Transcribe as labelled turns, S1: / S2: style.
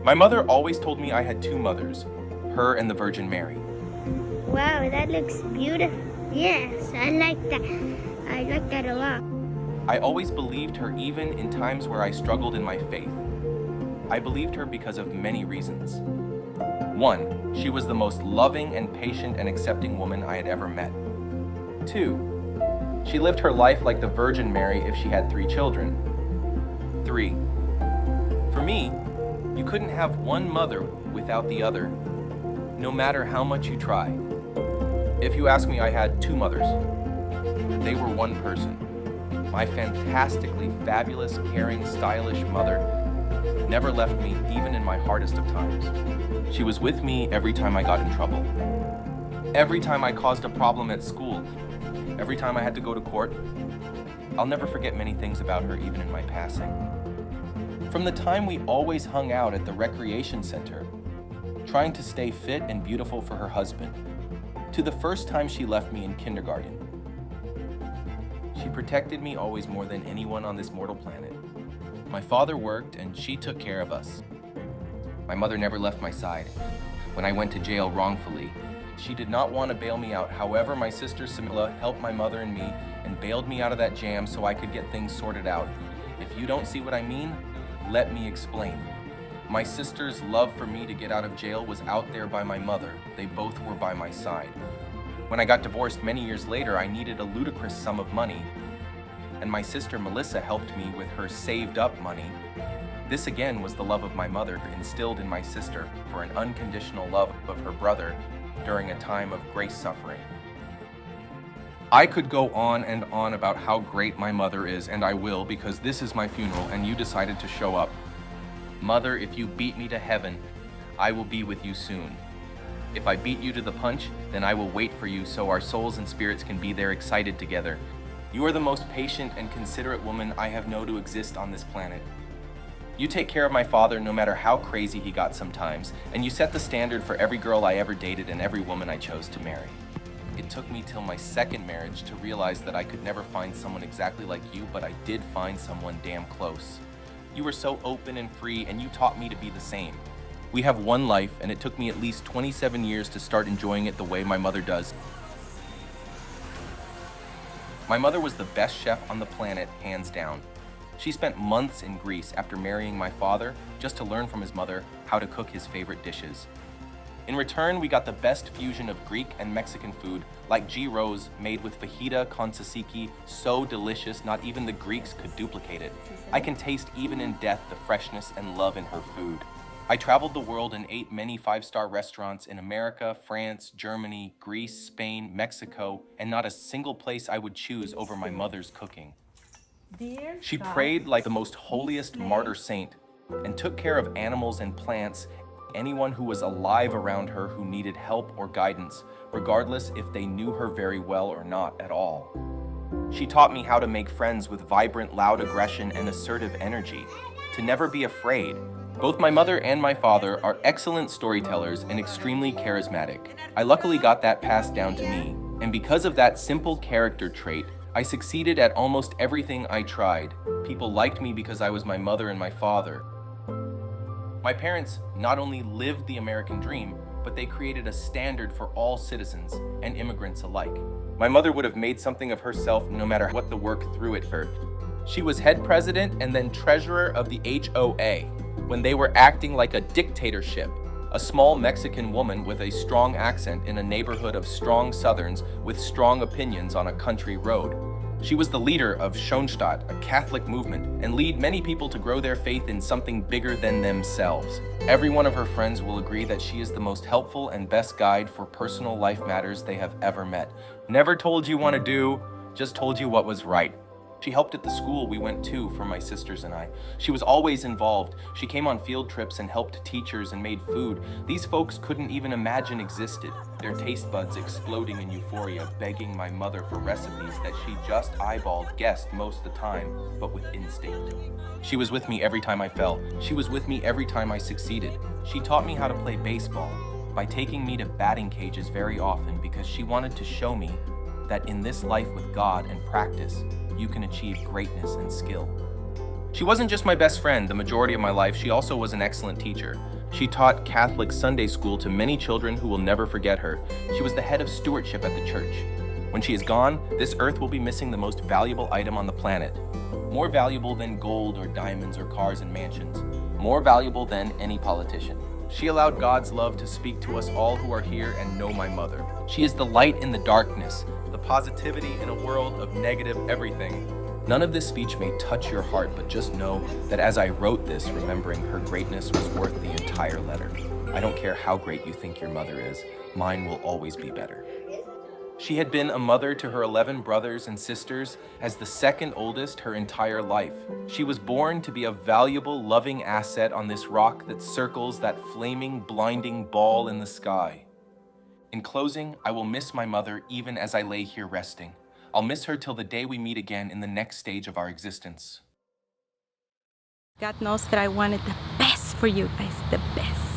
S1: My mother always told me I had two mothers, her and the Virgin Mary.
S2: Wow, that looks beautiful. Yes, I like that. I like that a lot.
S1: I always believed her even in times where I struggled in my faith. I believed her because of many reasons. One, she was the most loving and patient and accepting woman I had ever met. Two, she lived her life like the Virgin Mary if she had 3 children. 3, for me, you couldn't have one mother without the other, no matter how much you try. If you ask me, I had 2 mothers. They were one person. My fantastically fabulous, caring, stylish mother never left me even in my hardest of times. She was with me every time I got in trouble. Every time I caused a problem at school. Every time I had to go to court. I'll never forget many things about her even in my passing. From the time we always hung out at the recreation center, trying to stay fit and beautiful for her husband, to the first time she left me in kindergarten. She protected me always more than anyone on this mortal planet. My father worked and she took care of us. My mother never left my side. When I went to jail wrongfully, she did not want to bail me out. However, my sister Samila helped my mother and me and bailed me out of that jam so I could get things sorted out. If you don't see what I mean, let me explain. My sister's love for me to get out of jail was out there by my mother. They both were by my side. When I got divorced many years later, I needed a ludicrous sum of money, and my sister Melissa helped me with her saved up money. This again was the love of my mother instilled in my sister for an unconditional love of her brother during a time of grace suffering. I could go on and on about how great my mother is, and I will, because this is my funeral and you decided to show up. Mother, if you beat me to heaven, I will be with you soon. If I beat you to the punch, then I will wait for you so our souls and spirits can be there excited together. You are the most patient and considerate woman I have known to exist on this planet. You take care of my father no matter how crazy he got sometimes, and you set the standard for every girl I ever dated and every woman I chose to marry. It took me till my second marriage to realize that I could never find someone exactly like you, but I did find someone damn close. You were so open and free, and you taught me to be the same. We have one life, and it took me at least 27 years to start enjoying it the way my mother does. My mother was the best chef on the planet, hands down. She spent months in Greece after marrying my father just to learn from his mother how to cook his favorite dishes. In return, we got the best fusion of Greek and Mexican food, like gyros made with fajita con tzatziki, so delicious not even the Greeks could duplicate it. I can taste even in death the freshness and love in her food. I traveled the world and ate many 5-star restaurants in America, France, Germany, Greece, Spain, Mexico, and not a single place I would choose over my mother's cooking. She prayed like the most holiest martyr saint and took care of animals and plants, anyone who was alive around her who needed help or guidance, regardless if they knew her very well or not at all. She taught me how to make friends with vibrant, loud aggression and assertive energy, to never be afraid. Both my mother and my father are excellent storytellers and extremely charismatic. I luckily got that passed down to me, and because of that simple character trait, I succeeded at almost everything I tried. People liked me because I was my mother and my father. My parents not only lived the American dream, but they created a standard for all citizens and immigrants alike. My mother would have made something of herself no matter what the work threw at her. She was head president and then treasurer of the HOA when they were acting like a dictatorship, a small Mexican woman with a strong accent in a neighborhood of strong Southerns with strong opinions on a country road. She was the leader of Schoenstatt, a Catholic movement, and lead many people to grow their faith in something bigger than themselves. Every one of her friends will agree that she is the most helpful and best guide for personal life matters they have ever met. Never told you what to do, just told you what was right. She helped at the school we went to for my sisters and I. She was always involved. She came on field trips and helped teachers and made food these folks couldn't even imagine existed, their taste buds exploding in euphoria, begging my mother for recipes that she just eyeballed, guessed most of the time, but with instinct. She was with me every time I fell. She was with me every time I succeeded. She taught me how to play baseball by taking me to batting cages very often because she wanted to show me that in this life with God and practice, you can achieve greatness and skill. She wasn't just my best friend the majority of my life, she also was an excellent teacher. She taught Catholic Sunday school to many children who will never forget her. She was the head of stewardship at the church. When she is gone, this earth will be missing the most valuable item on the planet. More valuable than gold or diamonds or cars and mansions. More valuable than any politician. She allowed God's love to speak to us all who are here and know my mother. She is the light in the darkness, the positivity in a world of negative everything. None of this speech may touch your heart, but just know that as I wrote this, remembering her greatness was worth the entire letter. I don't care how great you think your mother is, mine will always be better. She had been a mother to her 11 brothers and sisters as the second oldest her entire life. She was born to be a valuable, loving asset on this rock that circles that flaming, blinding ball in the sky. In closing, I will miss my mother even as I lay here resting. I'll miss her till the day we meet again in the next stage of our existence.
S3: God knows that I wanted the best for you guys, the best.